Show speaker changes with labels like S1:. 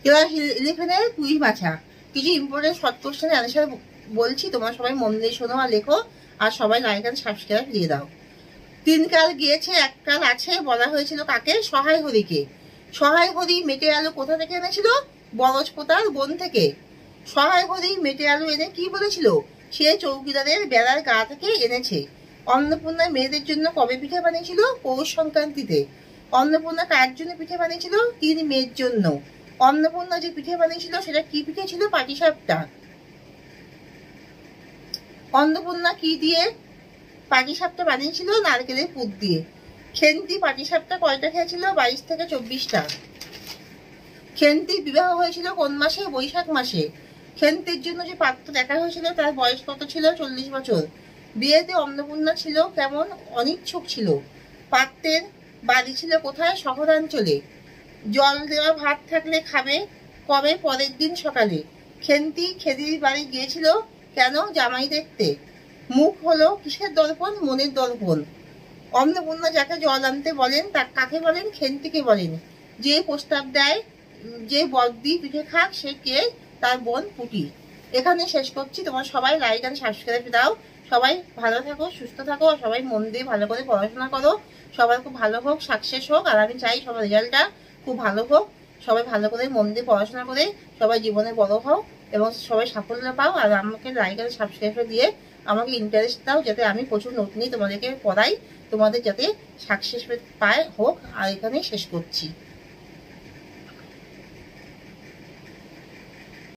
S1: Class 11-এর quiz বাছা কিছু important short question answer বলছি, তোমরা সবাই মন দিয়ে শোনো আর লেখো, আর সবাই লাইক আর সাবস্ক্রাইব দিয়ে দাও। 3 কাল গিয়েছে 1 কাল আছে বলা হয়েছিল কাকে? সহায় হরিকে। সহায় হরি মেটে আলু কোথা থেকে এনেছিল? বরজপোতার বন থেকে। সহায় হরি মেটে আলু এনে কি বলেছিল? সে চৌকিদারের বেড়ার গা থেকে এনেছে। অন্নপূর্ণা মেয়েদের জন্য কবে পিঠে বানিয়েছিল? পৌষ সংক্রান্তিতে। অন্নপূর্ণা কার জন্য পিঠে বানিয়েছিল? 3 মেয়ের জন্য। অন্নপূর্ণা যে পিঠে বানিয়েছিল সেটা কি পিঠে ছিল? পাটিসাপটা। অন্নপূর্ণা কি দিয়ে পাটিসাপটা বানিয়েছিল? নারকেলের পুর দিয়ে। খেন্তি পাটিসাপটা কয়টা খেয়েছিল? 22 থেকে 24টা। খেন্তির বিবাহ হয়েছিল কোন মাসে? বৈশাখ মাসে। খেন্তির জন্য যে পাত্র দেখা হয়েছিল তার বয়স কত ছিল? 40 বছর। বিয়েতে অন্নপূর্ণা ছিল কেমন? অনিচ্ছুক ছিল। পাত্রের বাড়ি ছিল কোথায়? শহরাঞ্চলে। জল দেওয়া ভাত থাকলে খাবে কবে? পরের দিন সকালে। খেন্তি খেদির বাড়ি গিয়েছিল কেন? জামাই দেখতে। মুখ হলো কিসের দর্পণ? মনের দর্পণ। অন্নপূর্ণা যাকে জল আনতে বলেন তা কাকে বলেন? খেন্তিকে বলেন। যে প্রস্তাব দেয় যে বদ্দি পিঠে খাক সে কে? তার বোন পুটি। এখানে শেষ করছি। তোমরা সবাই লাইক আর সাবস্ক্রাইব দাও। সবাই ভালো থাকো, সুস্থ থাকো, সবাই মন দিয়ে ভালো করে পড়াশোনা করো। সবার খুব ভালো হোক, সাকসেস হোক, আর আমি চাই সবার রেজাল্টটা খুব ভালো হোক। সবাই ভালো করে মন দিয়ে পড়াশোনা করে সবাই জীবনে বড় হও এবং সবাই সাফল্য পাও। আর আমাকে লাইক আর সাবস্ক্রাইব দিয়ে আমাকে ইন্টারেস্ট দাও যাতে আমি প্রচুর নোট নিয়ে তোমাদেরকে পড়াই, তোমাদের যাতে সাকসেস পায় হোক। আর এখানেই শেষ করছি।